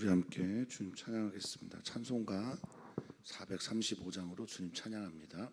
우리 함께 주님 찬양하겠습니다. 찬송가 435장으로 주님 찬양합니다.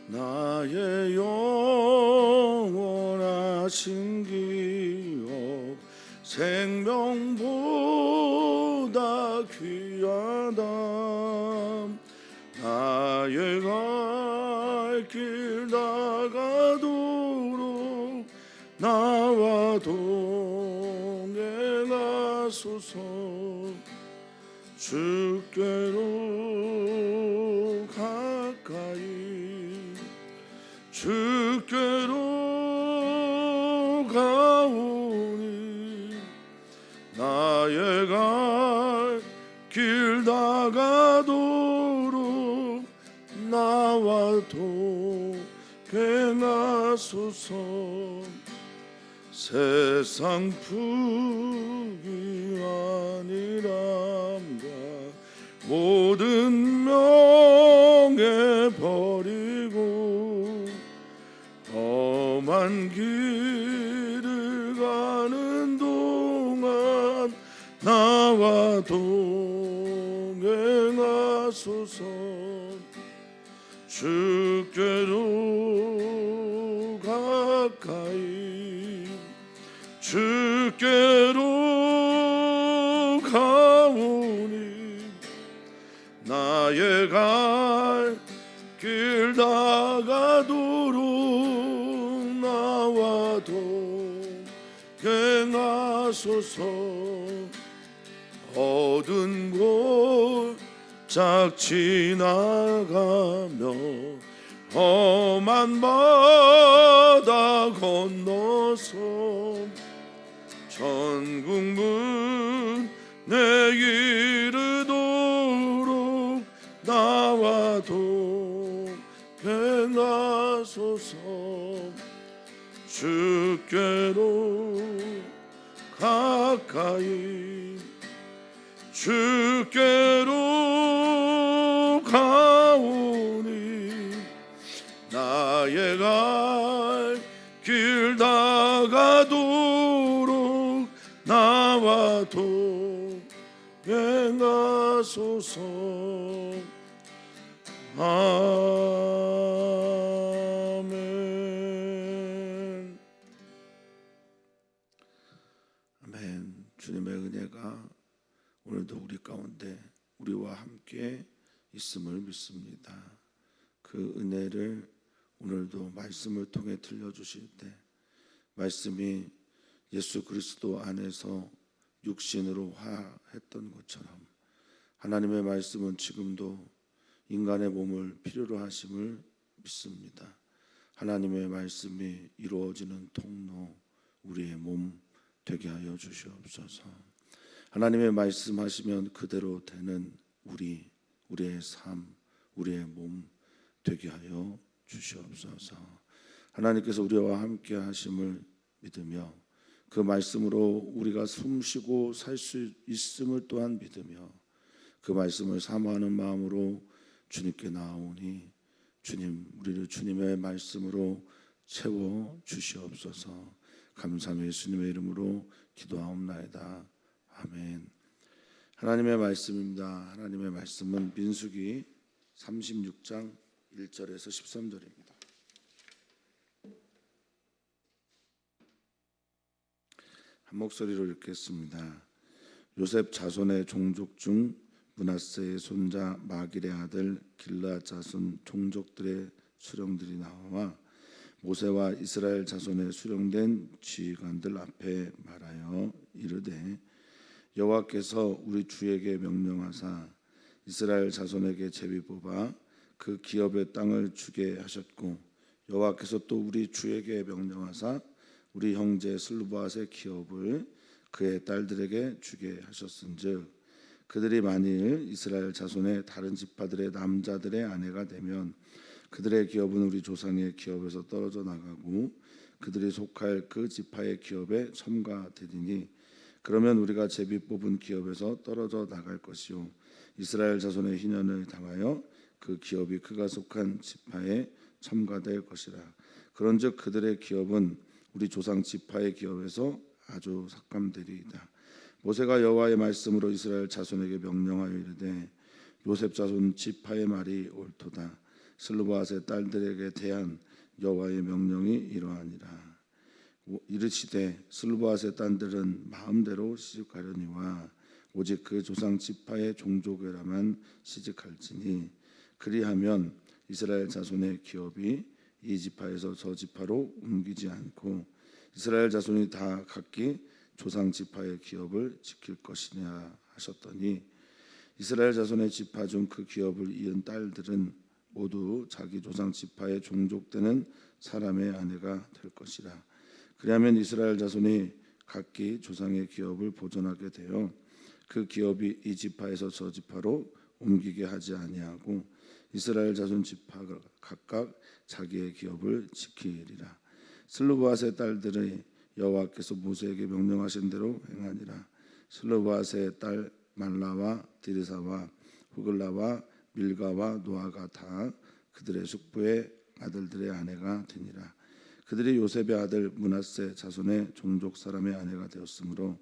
나의 영원하신 기업 생명보다 귀하다. 나의 갈 길 다가도록 나와 동행하소서. 주께로 가까이 주께로 가오니 나의 갈 길 다가도록 나와 동행하소서. 세상 풍이 아니란다 모든 명예 버리고 험한 길을 가는 동안 나와 동행하소서. 주께로 가까이 주께로 가오니 나의 갈 길 다가도록 나와 동행하소서. 어두운 골짝 지나가며 험한 바다 건너서 천국 문에 이르도록 나와 동행하소서. 주께로 가까이 주께로 가오니 나의 갈 길 다가도록 나와 동행하소서. 아멘. 아멘. 주님의 은혜가 오늘도 우리 가운데 우리와 함께 있음을 믿습니다. 그 은혜를 오늘도 말씀을 통해 들려주실 때 말씀이 예수 그리스도 안에서 육신으로 화했던 것처럼 하나님의 말씀은 지금도 인간의 몸을 필요로 하심을 믿습니다. 하나님의 말씀이 이루어지는 통로 우리의 몸 되게 하여 주시옵소서. 하나님의 말씀하시면 그대로 되는 우리의 삶, 우리의 몸 되게 하여 주시옵소서. 하나님께서 우리와 함께 하심을 믿으며 그 말씀으로 우리가 숨쉬고 살 수 있음을 또한 믿으며 그 말씀을 사모하는 마음으로 주님께 나아오니 주님, 우리를 주님의 말씀으로 채워 주시옵소서. 감사하며 예수님의 이름으로 기도하옵나이다. 아멘. 하나님의 말씀입니다. 하나님의 말씀은 민수기 36장 1절에서 13절입니다. 한 목소리로 읽겠습니다. 요셉 자손의 종족 중 므낫세의 손자 마길의 아들 길르앗 자손 종족들의 수령들이 나와 모세와 이스라엘 자손의 수령된 지휘관들 앞에 말하여 이르되 여호와께서 우리 주에게 명령하사 이스라엘 자손에게 제비 뽑아 그 기업의 땅을 주게 하셨고 여호와께서 또 우리 주에게 명령하사 우리 형제 슬루바앗의 기업을 그의 딸들에게 주게 하셨은즉 그들이 만일 이스라엘 자손의 다른 지파들의 남자들의 아내가 되면 그들의 기업은 우리 조상의 기업에서 떨어져 나가고 그들이 속할 그 지파의 기업에 첨가되리니 그러면 우리가 제비 뽑은 기업에서 떨어져 나갈 것이요 이스라엘 자손의 희년을 당하여 그 기업이 그가 속한 지파에 첨가될 것이라. 그런즉 그들의 기업은 우리 조상 지파의 기업에서 아주 삭감되리이다. 모세가 여호와의 말씀으로 이스라엘 자손에게 명령하여 이르되 요셉 자손 지파의 말이 옳도다. 슬루바앗의 딸들에게 대한 여호와의 명령이 이러하니라. 이르시되 슬루바앗의 딸들은 마음대로 시집가려니와 오직 그 조상 지파의 종족에라만 시집갈지니 그리하면 이스라엘 자손의 기업이 이 지파에서 저 지파로 옮기지 않고 이스라엘 자손이 다 각기 조상 지파의 기업을 지킬 것이냐 하셨더니 이스라엘 자손의 지파 중 그 기업을 이은 딸들은 모두 자기 조상 지파의 종족되는 사람의 아내가 될 것이라. 그리하면 이스라엘 자손이 각기 조상의 기업을 보존하게 되어 그 기업이 이 지파에서 저 지파로 옮기게 하지 아니하고 이스라엘 자손 지파가 각각 자기의 기업을 지키리라. 슬루바앗의 딸들의 여호와께서 모세에게 명령하신 대로 행하니라. 슬루바앗의 딸 말라와 디르사와 후글라와 밀가와 노아가 다 그들의 숙부의 아들들의 아내가 되니라. 그들이 요셉의 아들 므낫세 자손의 종족 사람의 아내가 되었으므로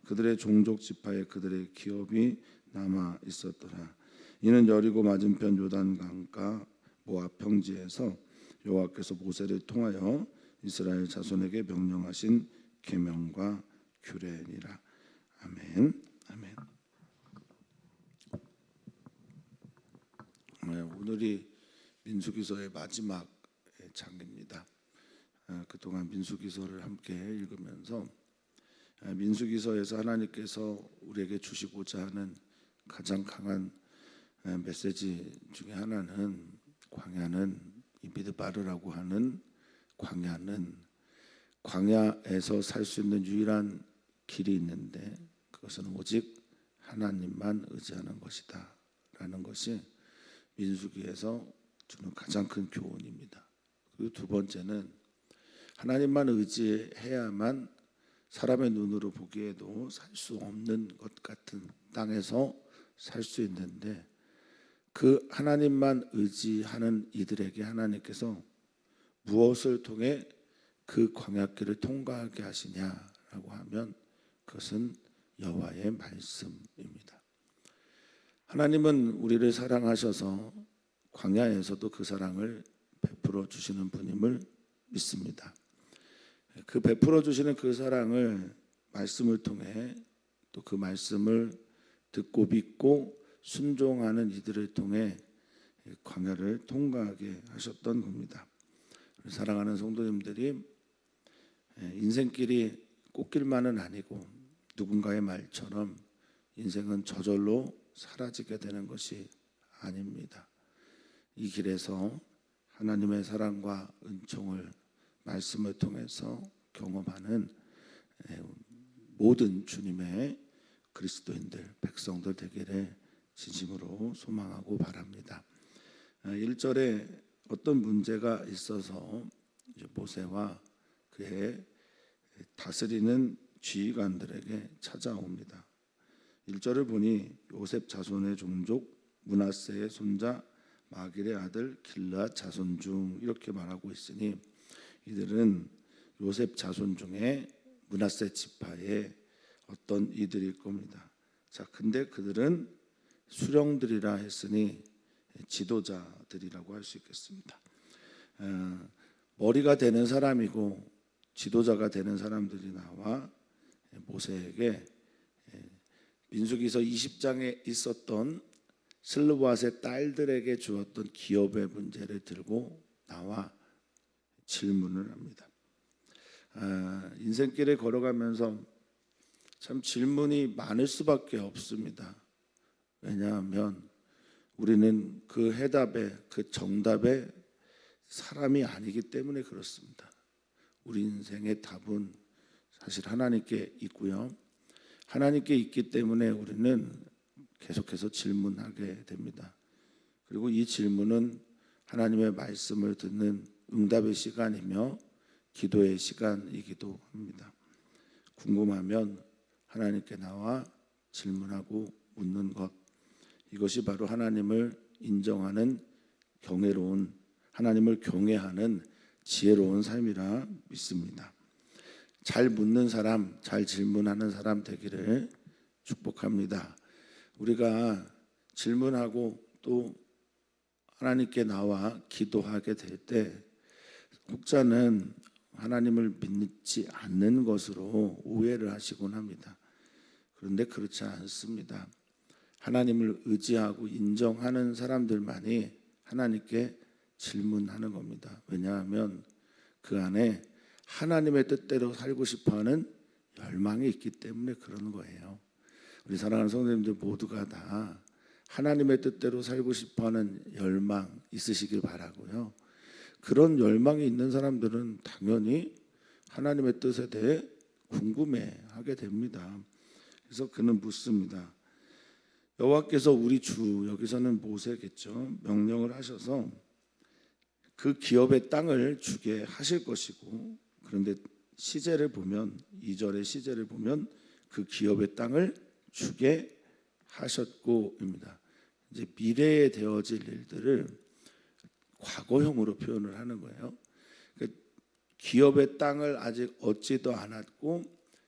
그들의 종족 지파에 그들의 기업이 남아 있었더라. 이는 여리고 맞은편 요단강가 모압 평지에서 여호와께서 모세를 통하여 이스라엘 자손에게 명령하신 계명과 규례니라. 아멘. 아멘. 오늘이 민수기서의 마지막 장입니다. 그동안 민수기서를 함께 읽으면서 민수기서에서 하나님께서 우리에게 주시고자 하는 가장 강한 메시지 중에 하나는 광야는 이 미드바르라고 하는 광야는 광야에서 살 수 있는 유일한 길이 있는데 그것은 오직 하나님만 의지하는 것이다 라는 것이 민수기에서 주는 가장 큰 교훈입니다. 그리고 두 번째는 하나님만 의지해야만 사람의 눈으로 보기에도 살 수 없는 것 같은 땅에서 살 수 있는데 그 하나님만 의지하는 이들에게 하나님께서 무엇을 통해 그 광야길을 통과하게 하시냐라고 하면 그것은 여호와의 말씀입니다. 하나님은 우리를 사랑하셔서 광야에서도 그 사랑을 베풀어 주시는 분임을 믿습니다. 그 베풀어 주시는 그 사랑을 말씀을 통해 또 그 말씀을 듣고 믿고 순종하는 이들을 통해 광야를 통과하게 하셨던 겁니다. 사랑하는 성도님들이 인생길이 꽃길만은 아니고 누군가의 말처럼 인생은 저절로 사라지게 되는 것이 아닙니다. 이 길에서 하나님의 사랑과 은총을 말씀을 통해서 경험하는 모든 주님의 그리스도인들, 백성들 되기를 진심으로 소망하고 바랍니다. 1절에 어떤 문제가 있어서 모세와 그의 다스리는 지휘관들에게 찾아옵니다. 1절을 보니 요셉 자손의 종족 므낫세의 손자 마길의 아들 길앗 자손 중 이렇게 말하고 있으니 이들은 요셉 자손 중에 므낫세 지파의 어떤 이들일 겁니다. 자, 근데 그들은 수령들이라 했으니 지도자들이라고 할 수 있겠습니다. 머리가 되는 사람이고 지도자가 되는 사람들이 나와 모세에게 민수기서 20장에 있었던 슬루바앗의 딸들에게 주었던 기업의 문제를 들고 나와 질문을 합니다. 인생길을 걸어가면서 참 질문이 많을 수밖에 없습니다. 왜냐하면 우리는 그 해답에, 그 정답에 사람이 아니기 때문에 그렇습니다. 우리 인생의 답은 사실 하나님께 있고요. 하나님께 있기 때문에 우리는 계속해서 질문하게 됩니다. 그리고 이 질문은 하나님의 말씀을 듣는 응답의 시간이며 기도의 시간이기도 합니다. 궁금하면 하나님께 나와 질문하고 묻는 것, 이것이 바로 하나님을 인정하는 경외로운, 하나님을 경외하는 지혜로운 삶이라 믿습니다. 잘 묻는 사람, 잘 질문하는 사람 되기를 축복합니다. 우리가 질문하고 또 하나님께 나와 기도하게 될 때 혹자는 하나님을 믿지 않는 것으로 오해를 하시곤 합니다. 그런데 그렇지 않습니다. 하나님을 의지하고 인정하는 사람들만이 하나님께 질문하는 겁니다. 왜냐하면 그 안에 하나님의 뜻대로 살고 싶어하는 열망이 있기 때문에 그러는 거예요. 우리 사랑하는 성도님들 모두가 다 하나님의 뜻대로 살고 싶어하는 열망 있으시길 바라고요. 그런 열망이 있는 사람들은 당연히 하나님의 뜻에 대해 궁금해하게 됩니다. 그래서 그는 묻습니다. 여호와께서 우리 주, 여기서는 모세겠죠, 명령을 하셔서 그 기업의 땅을 주게 하실 것이고, 그런데 시제를 보면 2절의 시제를 보면 그 기업의 땅을 주게 하셨고입니다. 이제 미래에 되어질 일들을 과거형으로 표현을 하는 거예요. 기업의 땅을 아직 얻지도 않았고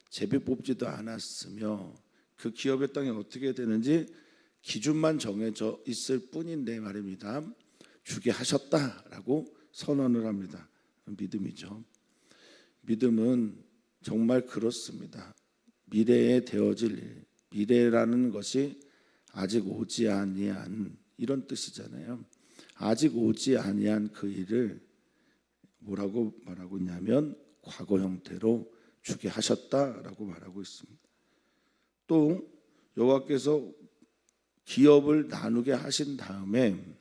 제비 뽑지도 않았으며 그 기업의 땅이 어떻게 되는지 기준만 정해져 있을 뿐인데 말입니다. 주게 하셨다라고 선언을 합니다. 믿음이죠. 믿음은 정말 그렇습니다. 미래에 되어질 일, 미래라는 것이 아직 오지 아니한 이런 뜻이잖아요. 아직 오지 아니한 그 일을 뭐라고 말하고 있냐면 과거 형태로 주게 하셨다라고 말하고 있습니다. 또 여호와께서 기업을 나누게 하신 다음에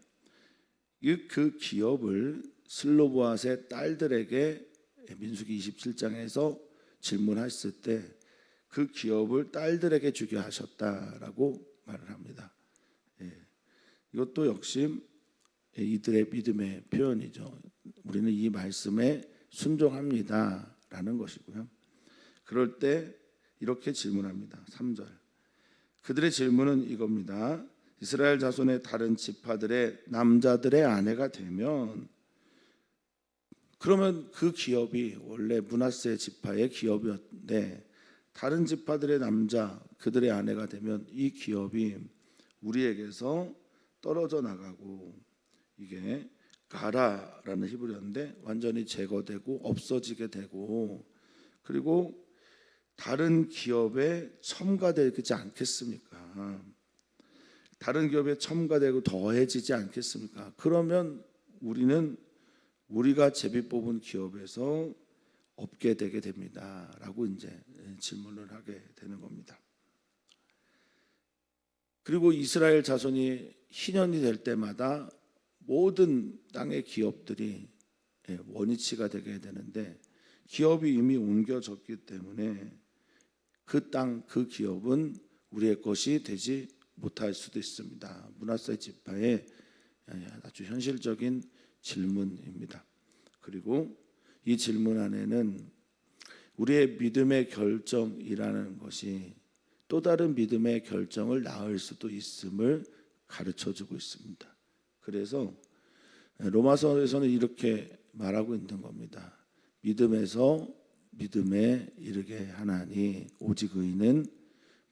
그 기업을 슬로보앗의 딸들에게 민수기 27장에서 질문했을 때 그 기업을 딸들에게 주게 하셨다라고 말을 합니다. 이것도 역시 이들의 믿음의 표현이죠. 우리는 이 말씀에 순종합니다라는 것이고요. 그럴 때 이렇게 질문합니다. 3절. 그들의 질문은 이겁니다. 이스라엘 자손의 다른 지파들의 남자들의 아내가 되면, 그러면 그 기업이 원래 므낫세 지파의 기업이었는데 다른 지파들의 남자, 그들의 아내가 되면 이 기업이 우리에게서 떨어져 나가고, 이게 가라라는 히브리어인데 완전히 제거되고 없어지게 되고, 그리고 다른 기업에 첨가되지 않겠습니까? 다른 기업에 첨가되고 더해지지 않겠습니까? 그러면 우리는 우리가 제비 뽑은 기업에서 없게 되게 됩니다. 라고 이제 질문을 하게 되는 겁니다. 그리고 이스라엘 자손이 희년이 될 때마다 모든 땅의 기업들이 원위치가 되게 되는데 기업이 이미 옮겨졌기 때문에 그 땅, 그 기업은 우리의 것이 되지 못할 수도 있습니다. 므낫세 지파의 아주 현실적인 질문입니다. 그리고 이 질문 안에는 우리의 믿음의 결정이라는 것이 또 다른 믿음의 결정을 낳을 수도 있음을 가르쳐주고 있습니다. 그래서 로마서에서는 이렇게 말하고 있는 겁니다. 믿음에서 믿음에 이르게 하나니 오직 의인은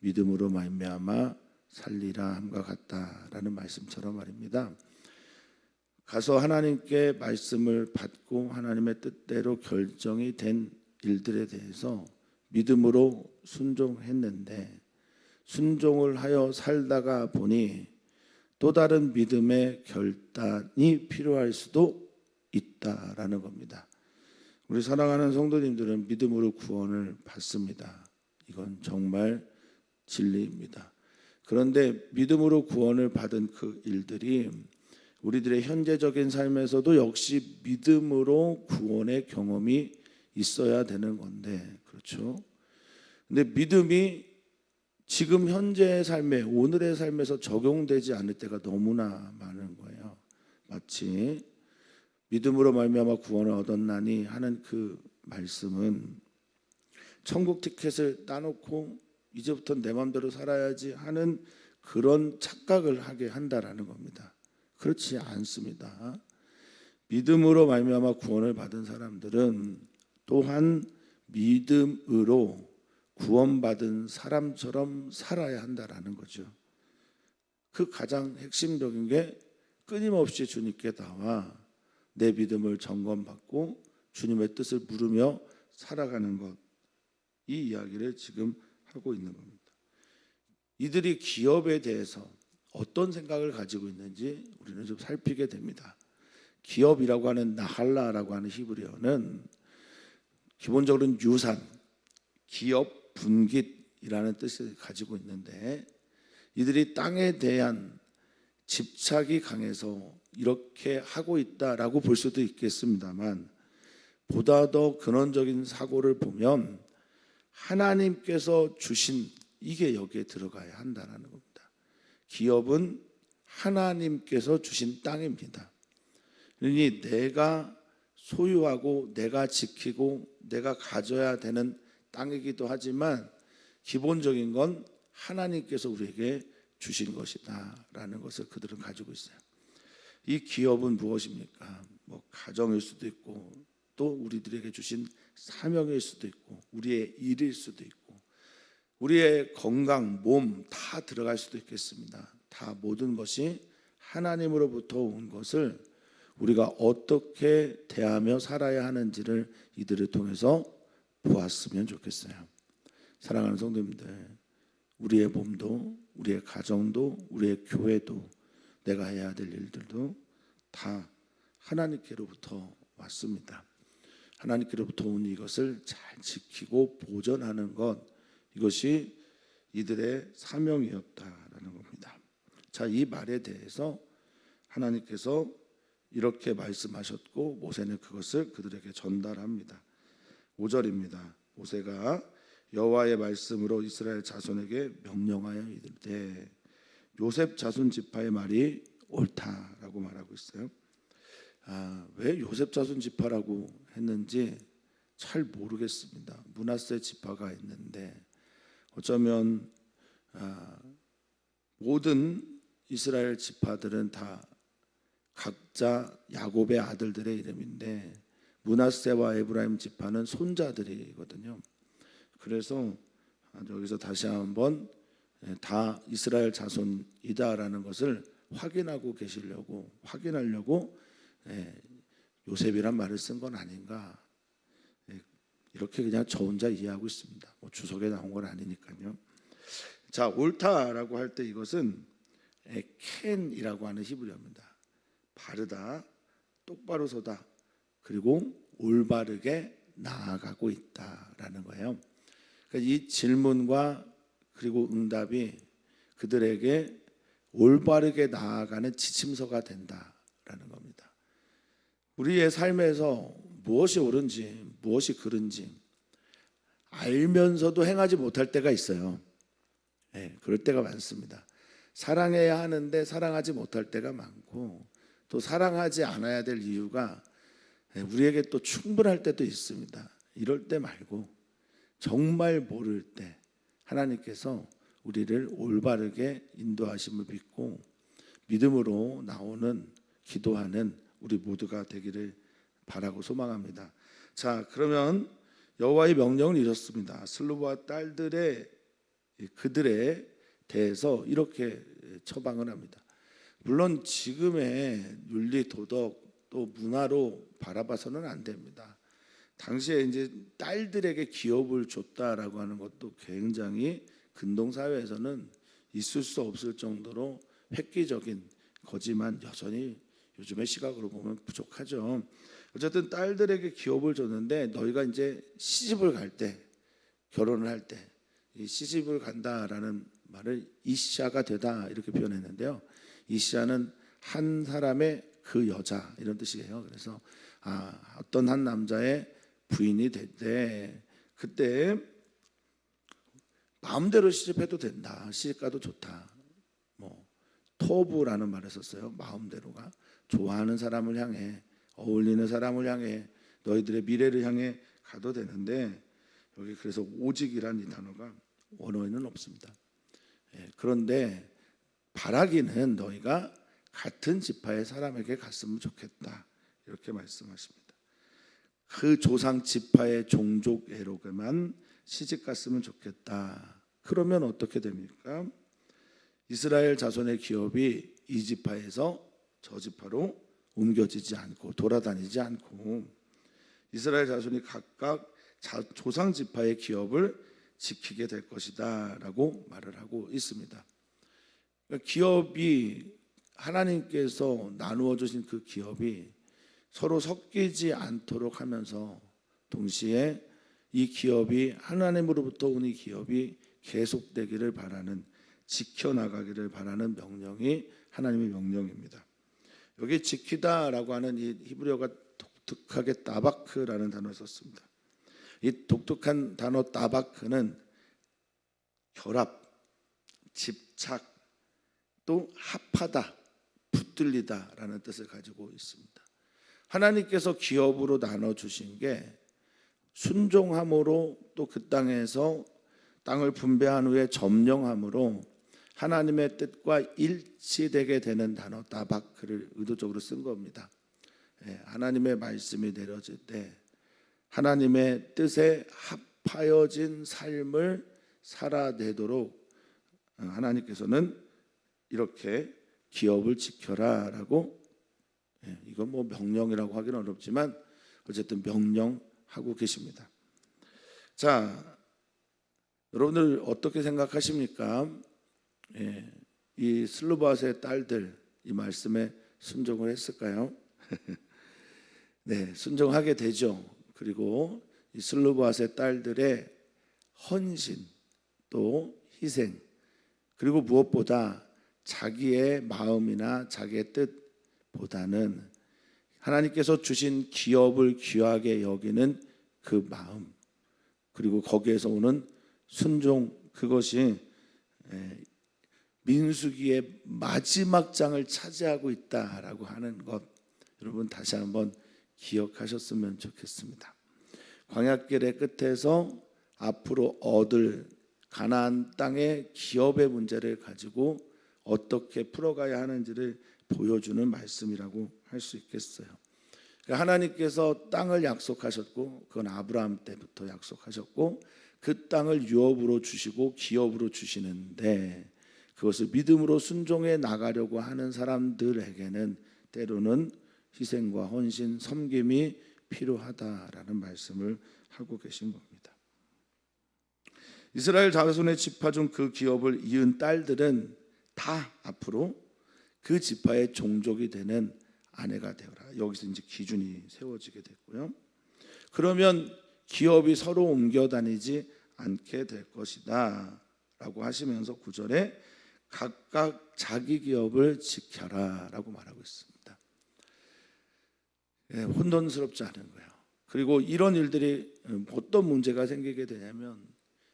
믿음으로 말미암아 살리라 함과 같다라는 말씀처럼 말입니다. 가서 하나님께 말씀을 받고 하나님의 뜻대로 결정이 된 일들에 대해서 믿음으로 순종했는데 순종을 하여 살다가 보니 또 다른 믿음의 결단이 필요할 수도 있다라는 겁니다. 우리 사랑하는 성도님들은 믿음으로 구원을 받습니다. 이건 정말 진리입니다. 그런데 믿음으로 구원을 받은 그 일들이 우리들의 현재적인 삶에서도 역시 믿음으로 구원의 경험이 있어야 되는 건데, 그렇죠? 근데 믿음이 지금 현재의 삶에, 오늘의 삶에서 적용되지 않을 때가 너무나 많은 거예요. 마치 믿음으로 말미암아 구원을 얻었나니 하는 그 말씀은 천국 티켓을 따놓고 이제부터 내 마음대로 살아야지 하는 그런 착각을 하게 한다라는 겁니다. 그렇지 않습니다. 믿음으로 말미암아 구원을 받은 사람들은 또한 믿음으로 구원받은 사람처럼 살아야 한다라는 거죠. 그 가장 핵심적인 게 끊임없이 주님께 나와 내 믿음을 점검받고 주님의 뜻을 물으며 살아가는 것, 이 이야기를 지금 하고 있는 겁니다. 이들이 기업에 대해서 어떤 생각을 가지고 있는지 우리는 좀 살피게 됩니다. 기업이라고 하는 나할라라고 하는 히브리어는 기본적으로는 유산, 기업, 분깃이라는 뜻을 가지고 있는데, 이들이 땅에 대한 집착이 강해서 이렇게 하고 있다라고 볼 수도 있겠습니다만, 보다 더 근원적인 사고를 보면 하나님께서 주신, 이게 여기에 들어가야 한다는 겁니다. 기업은 하나님께서 주신 땅입니다. 그러니 내가 소유하고 내가 지키고 내가 가져야 되는 땅이기도 하지만 기본적인 건 하나님께서 우리에게 주신 것이다 라는 것을 그들은 가지고 있어요. 이 기업은 무엇입니까? 가정일 수도 있고, 또 우리들에게 주신 사명일 수도 있고, 우리의 일일 수도 있고, 우리의 건강, 몸 다 들어갈 수도 있겠습니다. 다 모든 것이 하나님으로부터 온 것을 우리가 어떻게 대하며 살아야 하는지를 이들을 통해서 보았으면 좋겠어요. 사랑하는 성도님들, 우리의 몸도, 우리의 가정도, 우리의 교회도, 내가 해야 될 일들도 다 하나님께로부터 왔습니다. 하나님께로부터 온 이것을 잘 지키고 보존하는 것, 이것이 이들의 사명이었다라는 겁니다. 자, 이 말에 대해서 하나님께서 이렇게 말씀하셨고 모세는 그것을 그들에게 전달합니다. 5절입니다. 모세가 여호와의 말씀으로 이스라엘 자손에게 명령하여 이르되, 요셉 자손 지파의 말이 옳다라고 말하고 있어요. 왜 요셉 자손 지파라고 했는지 잘 모르겠습니다. 므낫세 지파가 있는데 어쩌면 모든 이스라엘 지파들은 다 각자 야곱의 아들들의 이름인데 므낫세와 에브라임 지파는 손자들이거든요. 그래서 여기서 다시 한번 다 이스라엘 자손이다라는 것을 확인하려고 요셉이란 말을 쓴 건 아닌가, 이렇게 그냥 저 혼자 이해하고 있습니다. 주석에 나온 건 아니니까요. 자, 옳다라고 할 때 이것은 켄이라고 하는 히브리어입니다. 바르다, 똑바로 서다, 그리고 올바르게 나아가고 있다라는 거예요. 그러니까 이 질문과 그리고 응답이 그들에게 올바르게 나아가는 지침서가 된다라는 겁니다. 우리의 삶에서 무엇이 옳은지 무엇이 그른지 알면서도 행하지 못할 때가 있어요. 그럴 때가 많습니다. 사랑해야 하는데 사랑하지 못할 때가 많고, 또 사랑하지 않아야 될 이유가 우리에게 또 충분할 때도 있습니다. 이럴 때 말고 정말 모를 때 하나님께서 우리를 올바르게 인도하심을 믿고 믿음으로 나오는 기도하는 우리 모두가 되기를 바라고 소망합니다. 자, 그러면 여호와의 명령은 이렇습니다. 슬로바 딸들의 그들에 대해서 이렇게 처방을 합니다. 물론 지금의 윤리 도덕 또 문화로 바라봐서는 안 됩니다. 당시에 이제 딸들에게 기업을 줬다라고 하는 것도 굉장히 근동 사회에서는 있을 수 없을 정도로 획기적인 거지만 여전히 요즘의 시각으로 보면 부족하죠. 어쨌든 딸들에게 기업을 줬는데 너희가 이제 시집을 갈 때, 결혼을 할 때 이 시집을 간다라는 말을 이샤가 되다 이렇게 표현했는데요. 이샤는 한 사람의 그 여자 이런 뜻이에요. 그래서 어떤 한 남자의 부인이 될 때 그때 마음대로 시집해도 된다. 시집가도 좋다. 뭐 토부라는 말을 썼어요. 마음대로가 좋아하는 사람을 향해 어울리는 사람을 향해 너희들의 미래를 향해 가도 되는데 여기 그래서 오직이란 이 단어가 원어에는 없습니다. 그런데 바라기는 너희가 같은 지파의 사람에게 갔으면 좋겠다. 이렇게 말씀하십니다. 그 조상 지파의 종족애로게만 시집 갔으면 좋겠다. 그러면 어떻게 됩니까? 이스라엘 자손의 기업이 이 지파에서 저 지파로 옮겨지지 않고 돌아다니지 않고 이스라엘 자손이 각각 조상 지파의 기업을 지키게 될 것이다 라고 말을 하고 있습니다. 그러니까 기업이 하나님께서 나누어 주신 그 기업이 서로 섞이지 않도록 하면서 동시에 이 기업이 하나님으로부터 온 이 기업이 계속되기를 바라는 지켜나가기를 바라는 명령이 하나님의 명령입니다. 여기 지키다라고 하는 이 히브리어가 독특하게 따바크라는 단어를 썼습니다. 이 독특한 단어 따바크는 결합, 집착, 또 합하다, 붙들리다라는 뜻을 가지고 있습니다. 하나님께서 기업으로 나눠주신 게 순종함으로 또 그 땅에서 땅을 분배한 후에 점령함으로 하나님의 뜻과 일치되게 되는 단어 따바크를 의도적으로 쓴 겁니다. 하나님의 말씀이 내려질 때 하나님의 뜻에 합하여진 삶을 살아내도록 하나님께서는 이렇게 기업을 지켜라라고 이건 뭐 명령이라고 하기는 어렵지만 어쨌든 명령하고 계십니다. 자, 여러분들 어떻게 생각하십니까? 이 슬루바스의 딸들 이 말씀에 순종을 했을까요? 네, 순종하게 되죠. 그리고 이 슬루바스의 딸들의 헌신 또 희생 그리고 무엇보다 자기의 마음이나 자기의 뜻보다는 하나님께서 주신 기업을 귀하게 여기는 그 마음 그리고 거기에서 오는 순종 그것이 민수기의 마지막 장을 차지하고 있다라고 하는 것 여러분 다시 한번 기억하셨으면 좋겠습니다. 광야길의 끝에서 앞으로 얻을 가나안 땅의 기업의 문제를 가지고 어떻게 풀어가야 하는지를 보여주는 말씀이라고 할 수 있겠어요. 하나님께서 땅을 약속하셨고 그건 아브라함 때부터 약속하셨고 그 땅을 유업으로 주시고 기업으로 주시는데 그것을 믿음으로 순종해 나가려고 하는 사람들에게는 때로는 희생과 헌신, 섬김이 필요하다라는 말씀을 하고 계신 겁니다. 이스라엘 자손의 지파 중 그 기업을 이은 딸들은 다 앞으로 그 지파의 종족이 되는 아내가 되어라. 여기서 이제 기준이 세워지게 됐고요. 그러면 기업이 서로 옮겨 다니지 않게 될 것이다 라고 하시면서 9절에 각각 자기 기업을 지켜라 라고 말하고 있습니다. 혼돈스럽지 않은 거예요. 그리고 이런 일들이 어떤 문제가 생기게 되냐면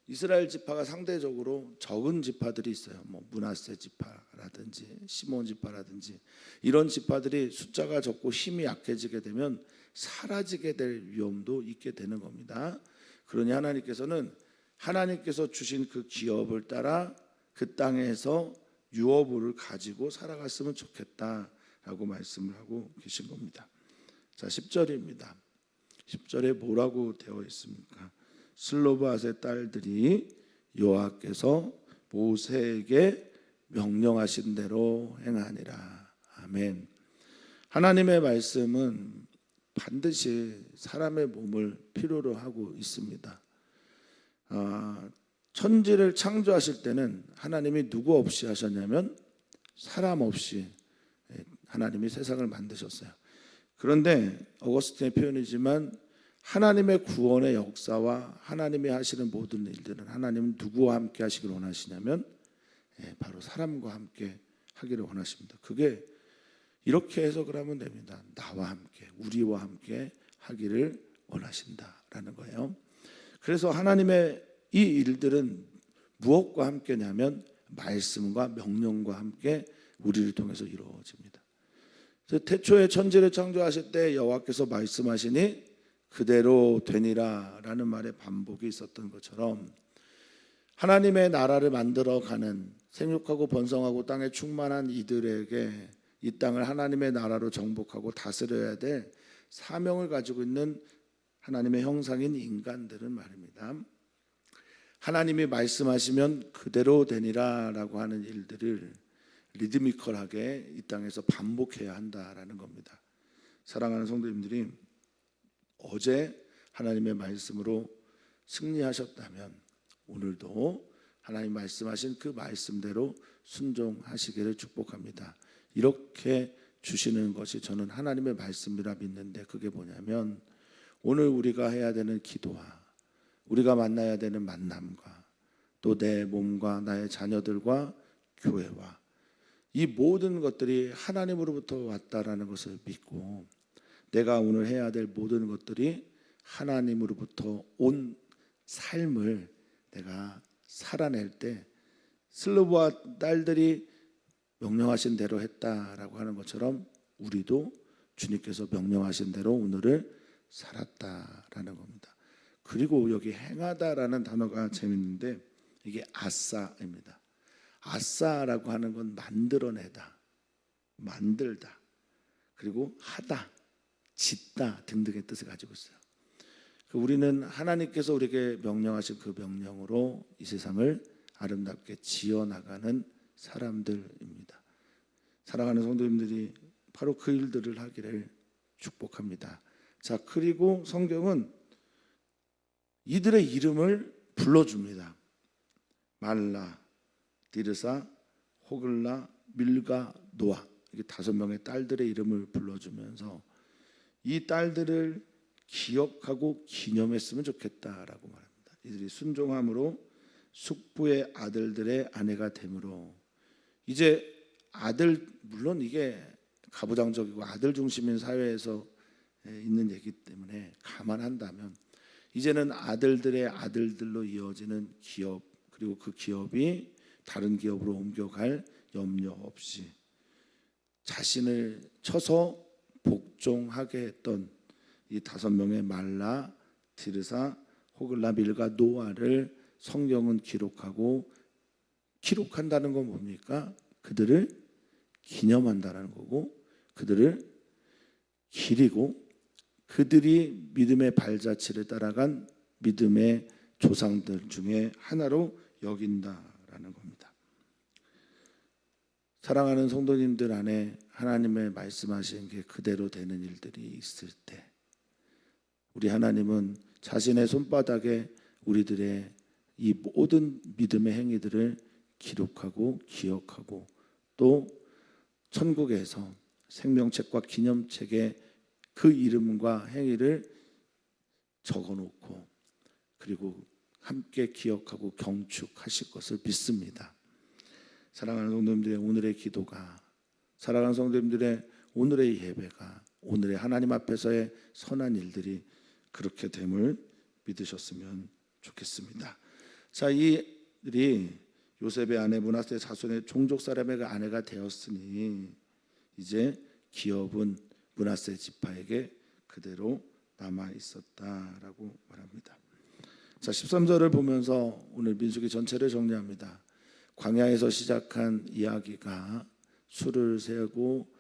이스라엘 지파가 상대적으로 적은 지파들이 있어요. 뭐 므낫세 지파라든지 시몬 지파라든지 이런 지파들이 숫자가 적고 힘이 약해지게 되면 사라지게 될 위험도 있게 되는 겁니다. 그러니 하나님께서는 하나님께서 주신 그 기업을 따라 그 땅에서 유업을 가지고 살아갔으면 좋겠다라고 말씀을 하고 계신 겁니다. 자, 10절입니다. 10절에 뭐라고 되어 있습니까? 슬로바스의 딸들이 여호와께서 모세에게 명령하신 대로 행하니라. 아멘. 하나님의 말씀은 반드시 사람의 몸을 필요로 하고 있습니다. 천지를 창조하실 때는 하나님이 누구 없이 하셨냐면 사람 없이 하나님이 세상을 만드셨어요. 그런데 어거스틴의 표현이지만 하나님의 구원의 역사와 하나님이 하시는 모든 일들은 하나님은 누구와 함께 하시기를 원하시냐면 바로 사람과 함께 하기를 원하십니다. 그게 이렇게 해석을 하면 됩니다. 나와 함께, 우리와 함께 하기를 원하신다라는 거예요. 그래서 하나님의 이 일들은 무엇과 함께냐면 말씀과 명령과 함께 우리를 통해서 이루어집니다. 그래서 태초에 천지를 창조하실 때 여호와께서 말씀하시니 그대로 되니라라는 말의 반복이 있었던 것처럼 하나님의 나라를 만들어가는 생육하고 번성하고 땅에 충만한 이들에게 이 땅을 하나님의 나라로 정복하고 다스려야 될 사명을 가지고 있는 하나님의 형상인 인간들은 말입니다. 하나님이 말씀하시면 그대로 되니라라고 하는 일들을 리드미컬하게 이 땅에서 반복해야 한다라는 겁니다. 사랑하는 성도님들이 어제 하나님의 말씀으로 승리하셨다면 오늘도 하나님 말씀하신 그 말씀대로 순종하시기를 축복합니다. 이렇게 주시는 것이 저는 하나님의 말씀이라 믿는데 그게 뭐냐면 오늘 우리가 해야 되는 기도와 우리가 만나야 되는 만남과 또 내 몸과 나의 자녀들과 교회와 이 모든 것들이 하나님으로부터 왔다라는 것을 믿고 내가 오늘 해야 될 모든 것들이 하나님으로부터 온 삶을 내가 살아낼 때 슬로브와 딸들이 명령하신 대로 했다라고 하는 것처럼 우리도 주님께서 명령하신 대로 오늘을 살았다라는 겁니다. 그리고 여기 행하다라는 단어가 재밌는데 이게 아싸입니다. 아싸라고 하는 건 만들어내다, 만들다, 그리고 하다, 짓다 등등의 뜻을 가지고 있어요. 우리는 하나님께서 우리에게 명령하신 그 명령으로 이 세상을 아름답게 지어나가는 사람들입니다. 사랑하는 성도님들이 바로 그 일들을 하기를 축복합니다. 자, 그리고 성경은 이들의 이름을 불러줍니다. 말라, 디르사, 호글라, 밀가, 노아, 이게 5명의 딸들의 이름을 불러주면서 이 딸들을 기억하고 기념했으면 좋겠다라고 말합니다. 이들이 순종함으로 숙부의 아들들의 아내가 되므로 이제 아들, 물론 이게 가부장적이고 아들 중심인 사회에서 있는 얘기 때문에 감안한다면 이제는 아들들의 아들들로 이어지는 기업, 그리고 그 기업이 다른 기업으로 옮겨갈 염려 없이 자신을 쳐서 복종하게 했던 이 5명의 말라, 디르사, 호글라, 밀가, 노아를 성경은 기록한다는 건 뭡니까? 그들을 기념한다는 거고 그들을 기리고 그들이 믿음의 발자취를 따라간 믿음의 조상들 중에 하나로 여긴다라는 겁니다. 사랑하는 성도님들 안에 하나님의 말씀하신 게 그대로 되는 일들이 있을 때 우리 하나님은 자신의 손바닥에 우리들의 이 모든 믿음의 행위들을 기록하고 기억하고 또 천국에서 생명책과 기념책에 그 이름과 행위를 적어놓고 그리고 함께 기억하고 경축하실 것을 믿습니다. 사랑하는 성도님들의 오늘의 기도가, 사랑하는 성도님들의 오늘의 예배가, 오늘의 하나님 앞에서의 선한 일들이 그렇게 됨을 믿으셨으면 좋겠습니다. 자, 이들이 요셉의 아내 므낫세 자손의 종족 사람의 아내가 되었으니 이제 기업은 므낫세 지파에게 그대로 남아 있었다라고 말합니다. 자, 13절을 보면서 오늘 민수기 전체를 정리합니다. 광야에서 시작한 이야기가 수를 세고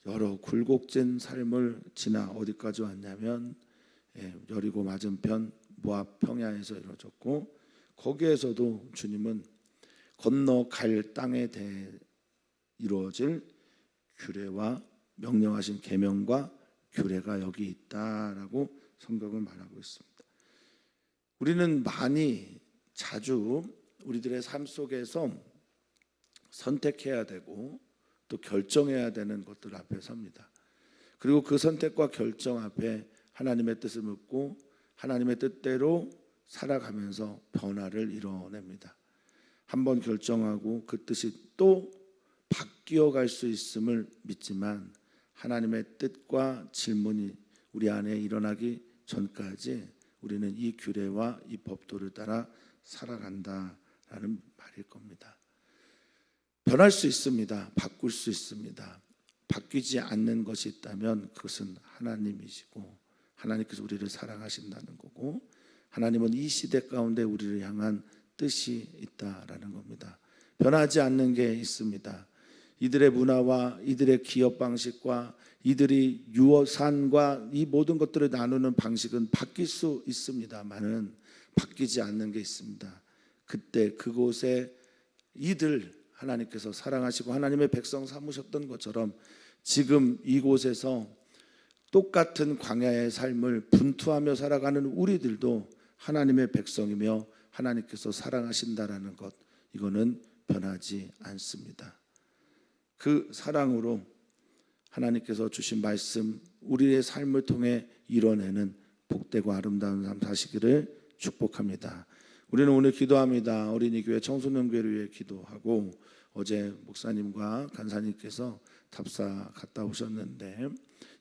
여러 굴곡진 삶을 지나 어디까지 왔냐면 여리고 맞은편 모압 평야에서 이루어졌고 거기에서도 주님은 건너갈 땅에 대해 이루어질 규례와 명령하신 계명과 규례가 여기 있다라고 성경은 말하고 있습니다. 우리는 많이 자주 우리들의 삶 속에서 선택해야 되고 또 결정해야 되는 것들 앞에 섭니다. 그리고 그 선택과 결정 앞에 하나님의 뜻을 묻고 하나님의 뜻대로 살아가면서 변화를 이뤄냅니다. 한번 결정하고 그 뜻이 또 바뀌어 갈 수 있음을 믿지만 하나님의 뜻과 질문이 우리 안에 일어나기 전까지 우리는 이 규례와 이 법도를 따라 살아간다라는 말일 겁니다. 변할 수 있습니다. 바꿀 수 있습니다. 바뀌지 않는 것이 있다면 그것은 하나님이시고 하나님께서 우리를 사랑하신다는 거고, 하나님은 이 시대 가운데 우리를 향한 뜻이 있다라는 겁니다. 변하지 않는 게 있습니다. 이들의 문화와 이들의 기업 방식과 이들이 유산과 이 모든 것들을 나누는 방식은 바뀔 수 있습니다만은 바뀌지 않는 게 있습니다. 그때 그곳에 이들 하나님께서 사랑하시고 하나님의 백성 삼으셨던 것처럼 지금 이곳에서 똑같은 광야의 삶을 분투하며 살아가는 우리들도 하나님의 백성이며 하나님께서 사랑하신다라는 것, 이거는 변하지 않습니다. 그 사랑으로 하나님께서 주신 말씀, 우리의 삶을 통해 이뤄내는 복되고 아름다운 삶 사시기를 축복합니다. 우리는 오늘 기도합니다. 어린이교회 청소년교회를 위해 기도하고, 어제 목사님과 간사님께서 답사 갔다 오셨는데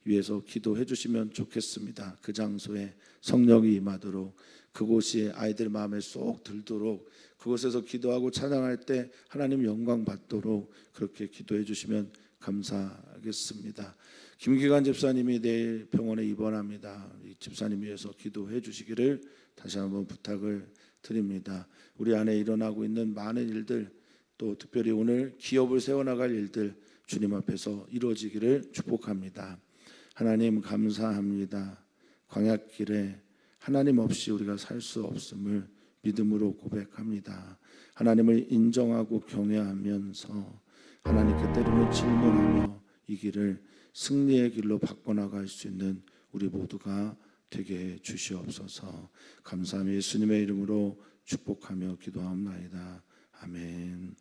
위에서 기도해 주시면 좋겠습니다. 그 장소에 성령이 임하도록, 그곳이 아이들 마음에 쏙 들도록, 그곳에서 기도하고 찬양할 때 하나님 영광 받도록 그렇게 기도해 주시면 감사하겠습니다. 김기관 집사님이 내일 병원에 입원합니다. 이 집사님 위해서 기도해 주시기를 다시 한번 부탁을 드립니다. 우리 안에 일어나고 있는 많은 일들, 또 특별히 오늘 기업을 세워나갈 일들 주님 앞에서 이루어지기를 축복합니다. 하나님 감사합니다. 광야길에 하나님 없이 우리가 살 수 없음을 믿음으로 고백합니다. 하나님을 인정하고 경외하면서 하나님께 때로는 질문하며 이 길을 승리의 길로 바꿔나갈 수 있는 우리 모두가 되게 해 주시옵소서. 감사하며 예수님의 이름으로 축복하며 기도하옵나이다. 아멘.